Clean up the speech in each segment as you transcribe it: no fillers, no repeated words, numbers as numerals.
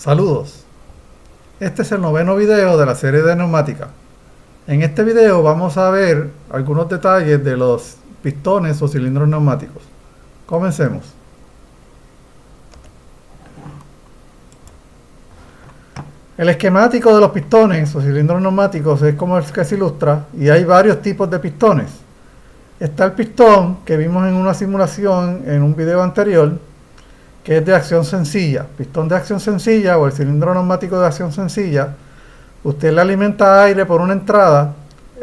Saludos, este es el noveno video de la serie de neumática. En este video vamos a ver algunos detalles de los pistones o cilindros neumáticos. Comencemos. El esquemático de los pistones o cilindros neumáticos es como el que se ilustra y hay varios tipos de pistones. Está el pistón que vimos en una simulación en un video anterior, que es de acción sencilla. Pistón de acción sencilla o el cilindro neumático de acción sencilla, usted le alimenta aire por una entrada,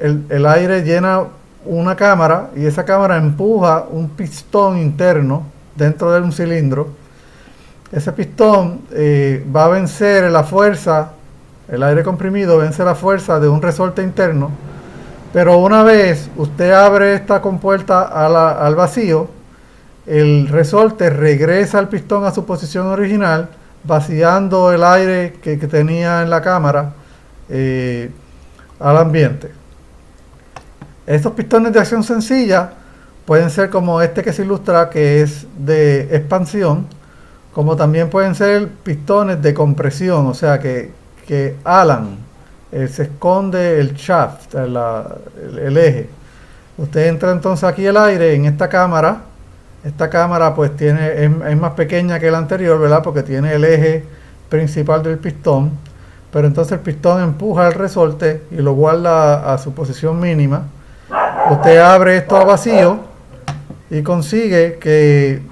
el aire llena una cámara y esa cámara empuja un pistón interno dentro de un cilindro. Ese pistón va a vencer la fuerza, el aire comprimido vence la fuerza de un resorte interno, pero una vez usted abre esta compuerta al vacío, el resorte regresa al pistón a su posición original, vaciando el aire que tenía en la cámara al ambiente. Estos pistones de acción sencilla pueden ser como este que se ilustra, que es de expansión, como también pueden ser pistones de compresión, o sea que alan, se esconde el shaft, el eje. Usted entra entonces aquí el aire en esta cámara. Esta cámara pues es más pequeña que la anterior, ¿verdad? Porque tiene el eje principal del pistón, pero entonces el pistón empuja el resorte y lo guarda a su posición mínima. Usted abre esto a vacío y consigue que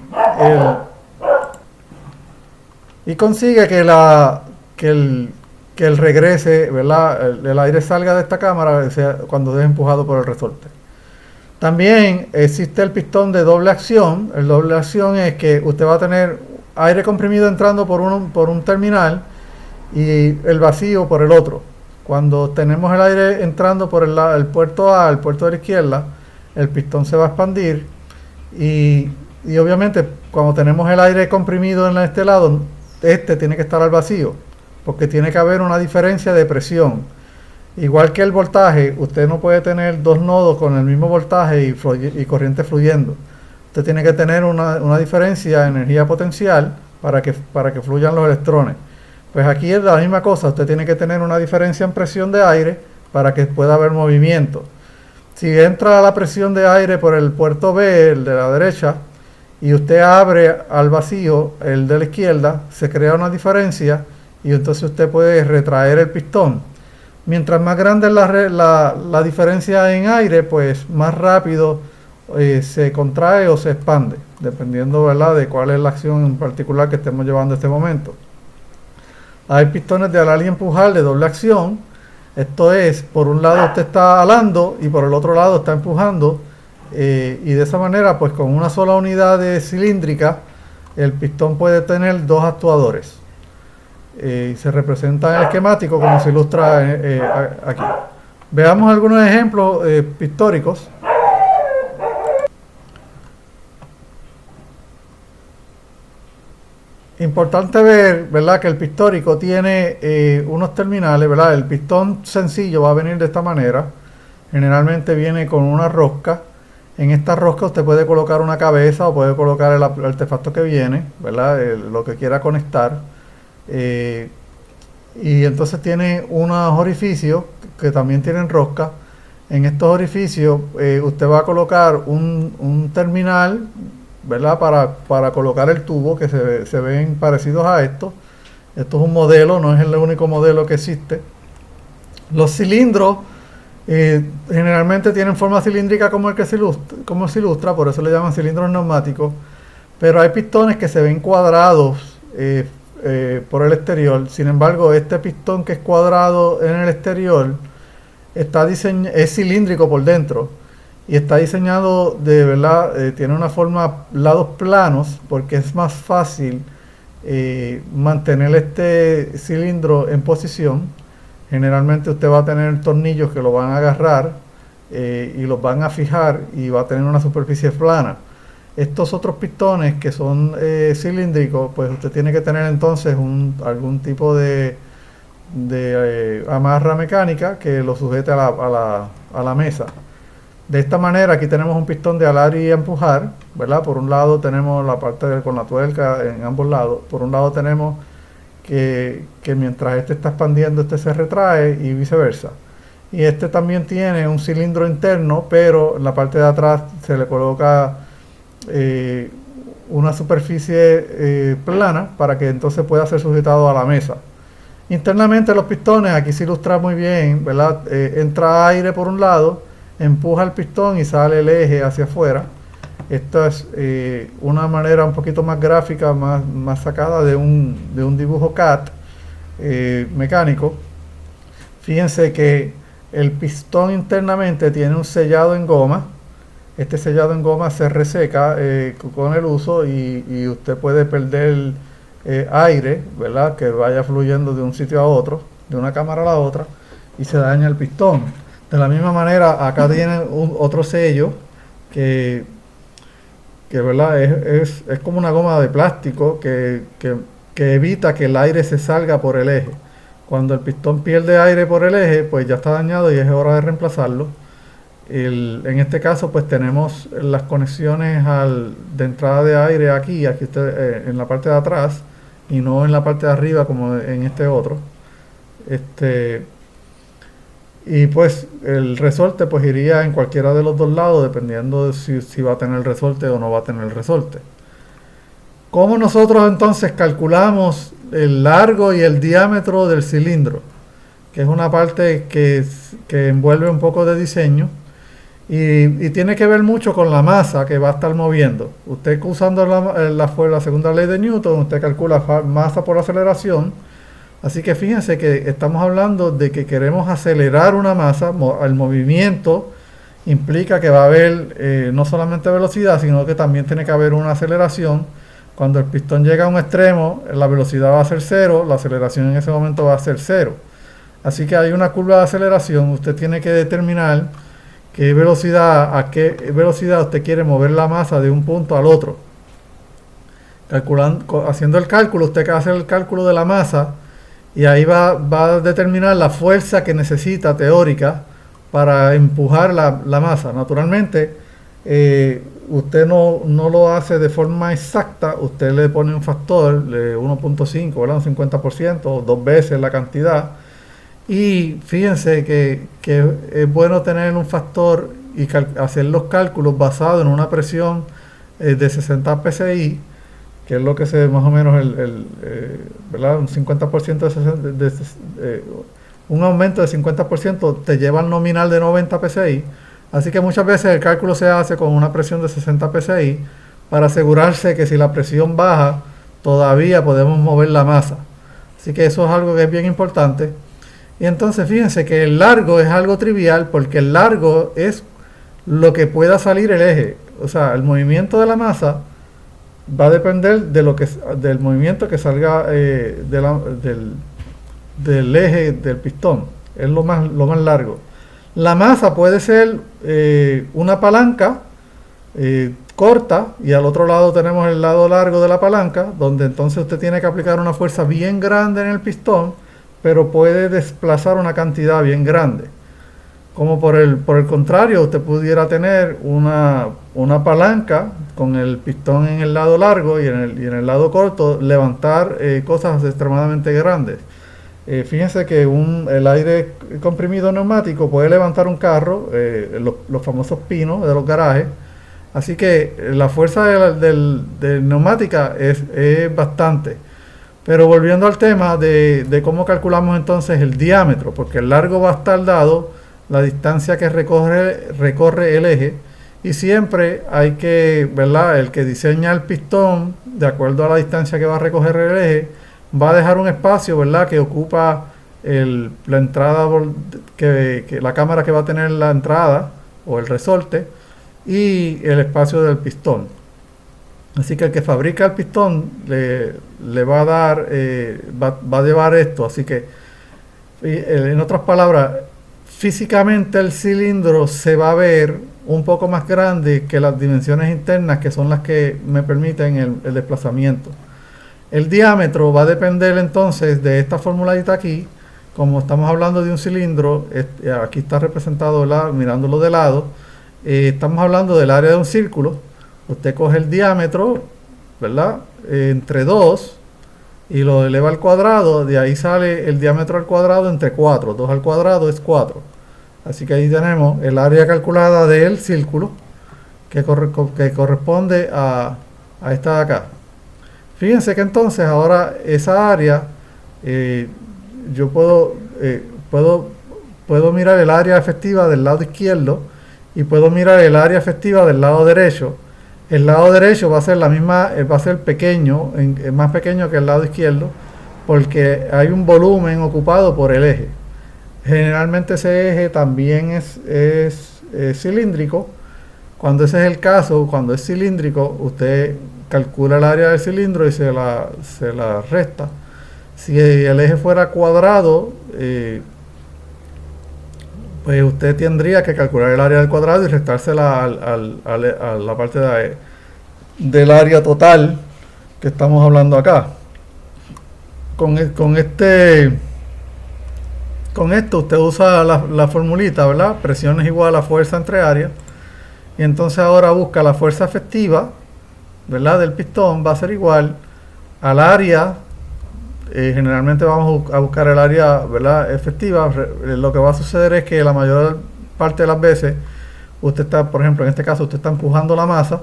el regrese, ¿verdad? El aire salga de esta cámara cuando es empujado por el resorte. También existe el pistón de doble acción. El doble acción es que usted va a tener aire comprimido entrando por un terminal y el vacío por el otro. Cuando tenemos el aire entrando por el puerto A, el puerto de la izquierda, el pistón se va a expandir y obviamente cuando tenemos el aire comprimido en este lado, este tiene que estar al vacío porque tiene que haber una diferencia de presión. Igual que el voltaje, usted no puede tener dos nodos con el mismo voltaje y corriente fluyendo. Usted tiene que tener una diferencia de energía potencial para que fluyan los electrones. Pues aquí es la misma cosa, usted tiene que tener una diferencia en presión de aire para que pueda haber movimiento. Si entra la presión de aire por el puerto B, el de la derecha, y usted abre al vacío el de la izquierda, se crea una diferencia y entonces usted puede retraer el pistón. Mientras más grande es la diferencia en aire, pues más rápido se contrae o se expande, dependiendo, ¿verdad?, de cuál es la acción en particular que estemos llevando en este momento. Hay pistones de alar y empujar de doble acción. Esto es, por un lado usted está alando y por el otro lado está empujando, y de esa manera, pues con una sola unidad de cilíndrica, el pistón puede tener dos actuadores. Se representa en el esquemático como se ilustra aquí. Veamos algunos ejemplos pictóricos. Importante ver, ¿verdad?, que el pictórico tiene unos terminales, ¿verdad? El pistón sencillo va a venir de esta manera. Generalmente viene con una rosca. En esta rosca usted puede colocar una cabeza o puede colocar el artefacto que viene, ¿verdad? Lo que quiera conectar. Y entonces tiene unos orificios que también tienen rosca. En estos orificios usted va a colocar un terminal, ¿verdad?, para colocar el tubo, que se ven parecidos a esto. Esto es un modelo, no es el único modelo que existe. Los cilindros generalmente tienen forma cilíndrica como el que se ilustra, por eso le llaman cilindros neumáticos, pero hay pistones que se ven cuadrados por el exterior. Sin embargo, este pistón que es cuadrado en el exterior es cilíndrico por dentro y está diseñado de verdad, tiene una forma lados planos porque es más fácil mantener este cilindro en posición. Generalmente usted va a tener tornillos que lo van a agarrar y los van a fijar y va a tener una superficie plana. Estos otros pistones que son cilíndricos, pues usted tiene que tener entonces algún tipo de amarra mecánica que lo sujete a la mesa. De esta manera aquí tenemos un pistón de alar y empujar, ¿verdad? Por un lado tenemos la parte con la tuerca en ambos lados. Por un lado tenemos que mientras este está expandiendo, este se retrae y viceversa. Y este también tiene un cilindro interno, pero en la parte de atrás se le coloca una superficie plana para que entonces pueda ser sujetado a la mesa. Internamente los pistones, aquí se ilustra muy bien, ¿verdad? Entra aire por un lado, empuja el pistón y sale el eje hacia afuera. Esta es una manera un poquito más gráfica, más sacada de un dibujo CAD mecánico. Fíjense que el pistón internamente tiene un sellado en goma. Este sellado en goma se reseca con el uso y usted puede perder aire, ¿verdad? Que vaya fluyendo de un sitio a otro, de una cámara a la otra, y se daña el pistón. De la misma manera, acá tiene otro sello que ¿verdad? Es como una goma de plástico que evita que el aire se salga por el eje. Cuando el pistón pierde aire por el eje, pues ya está dañado y es hora de reemplazarlo. En este caso, pues tenemos las conexiones de entrada de aire aquí en la parte de atrás y no en la parte de arriba como en este otro. Y pues el resorte pues iría en cualquiera de los dos lados dependiendo de si va a tener resorte o no va a tener resorte. ¿Cómo nosotros entonces calculamos el largo y el diámetro del cilindro? Que es una parte que envuelve un poco de diseño y tiene que ver mucho con la masa que va a estar moviendo. Usted usando la segunda ley de Newton, usted calcula masa por aceleración. Así que fíjense que estamos hablando de que queremos acelerar una masa. El movimiento implica que va a haber no solamente velocidad, sino que también tiene que haber una aceleración. Cuando el pistón llega a un extremo, la velocidad va a ser cero, la aceleración en ese momento va a ser cero. Así que hay una curva de aceleración. Usted tiene que determinar a qué velocidad usted quiere mover la masa de un punto al otro. Haciendo el cálculo, usted hace el cálculo de la masa y ahí va a determinar la fuerza que necesita teórica para empujar la masa. Naturalmente, usted no lo hace de forma exacta, usted le pone un factor de 1.5, ¿verdad? Un 50%, o 2 veces la cantidad. Y fíjense que es bueno tener un factor y hacer los cálculos basados en una presión de 60 psi, que es lo que se más o menos ¿verdad? Un 50% un aumento de 50% te lleva al nominal de 90 psi. Así que muchas veces el cálculo se hace con una presión de 60 psi para asegurarse que si la presión baja, todavía podemos mover la masa. Así que eso es algo que es bien importante. Y entonces fíjense que el largo es algo trivial porque el largo es lo que pueda salir el eje. O sea, el movimiento de la masa va a depender del movimiento que salga del eje del pistón. Es lo más largo. La masa puede ser una palanca corta y al otro lado tenemos el lado largo de la palanca, donde entonces usted tiene que aplicar una fuerza bien grande en el pistón, pero puede desplazar una cantidad bien grande. Como por el contrario, usted pudiera tener una palanca con el pistón en el lado largo y en el lado corto levantar cosas extremadamente grandes. Fíjense que el aire comprimido neumático puede levantar un carro, los famosos pinos de los garajes. Así que la fuerza de neumática es bastante. Pero volviendo al tema de cómo calculamos entonces el diámetro, porque el largo va a estar dado la distancia que recorre el eje, y siempre hay que, ¿verdad? El que diseña el pistón, de acuerdo a la distancia que va a recorrer el eje, va a dejar un espacio, ¿verdad?, que ocupa la entrada, la cámara que va a tener la entrada o el resorte y el espacio del pistón. Así que el que fabrica el pistón le va a dar, va a llevar esto. Así que, en otras palabras, físicamente el cilindro se va a ver un poco más grande que las dimensiones internas, que son las que me permiten el desplazamiento. El diámetro va a depender entonces de esta formuladita aquí. Como estamos hablando de un cilindro, aquí está representado, ¿verdad?, mirándolo de lado. Estamos hablando del área de un círculo. Usted coge el diámetro, ¿verdad?, entre 2 y lo eleva al cuadrado, de ahí sale el diámetro al cuadrado entre 4. 2 al cuadrado es 4. Así que ahí tenemos el área calculada del círculo que corresponde a esta de acá. Fíjense que entonces ahora esa área, yo puedo mirar el área efectiva del lado izquierdo y puedo mirar el área efectiva del lado derecho. El lado derecho va a ser va a ser pequeño, más pequeño que el lado izquierdo, porque hay un volumen ocupado por el eje. Generalmente ese eje también es cilíndrico. Cuando ese es el caso, cuando es cilíndrico, usted calcula el área del cilindro y se la resta. Si el eje fuera cuadrado, pues usted tendría que calcular el área del cuadrado y restársela a la parte del área total que estamos hablando acá. Con esto usted usa la formulita, ¿verdad? Presión es igual a fuerza entre área. Y entonces ahora busca la fuerza efectiva, ¿verdad?, del pistón, va a ser igual al área. Generalmente vamos a buscar el área, ¿verdad?, efectiva. Lo que va a suceder es que la mayor parte de las veces usted está, por ejemplo, en este caso usted está empujando la masa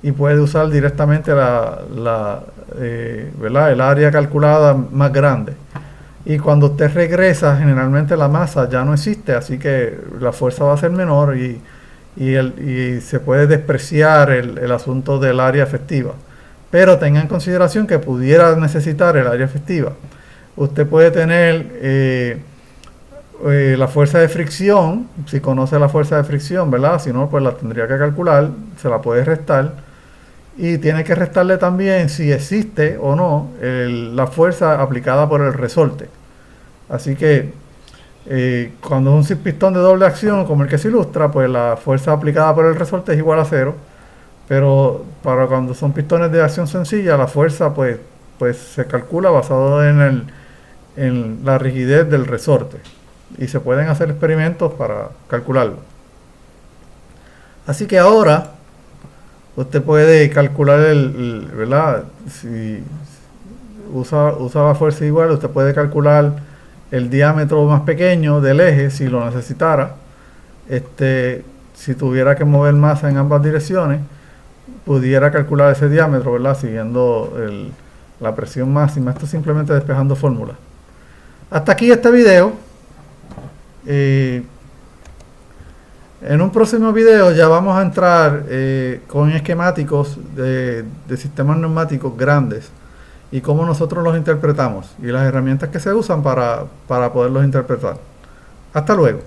y puede usar directamente ¿verdad?, el área calculada más grande. Y cuando usted regresa, generalmente la masa ya no existe, así que la fuerza va a ser menor y se puede despreciar el asunto del área efectiva. Pero tenga en consideración que pudiera necesitar el área efectiva. Usted puede tener la fuerza de fricción, si conoce la fuerza de fricción, ¿verdad? Si no, pues la tendría que calcular, se la puede restar. Y tiene que restarle también si existe o no la fuerza aplicada por el resorte. Así que cuando es un pistón de doble acción como el que se ilustra, pues la fuerza aplicada por el resorte es igual a 0. Pero para cuando son pistones de acción sencilla, la fuerza pues se calcula basado en la rigidez del resorte. Y se pueden hacer experimentos para calcularlo. Así que ahora usted puede calcular ¿verdad? Si usa la fuerza igual, usted puede calcular el diámetro más pequeño del eje si lo necesitara. Si tuviera que mover masa en ambas direcciones, pudiera calcular ese diámetro, ¿verdad?, siguiendo la presión máxima. Esto es simplemente despejando fórmulas. Hasta aquí este video. En un próximo video ya vamos a entrar con esquemáticos de sistemas neumáticos grandes y cómo nosotros los interpretamos y las herramientas que se usan para poderlos interpretar. Hasta luego.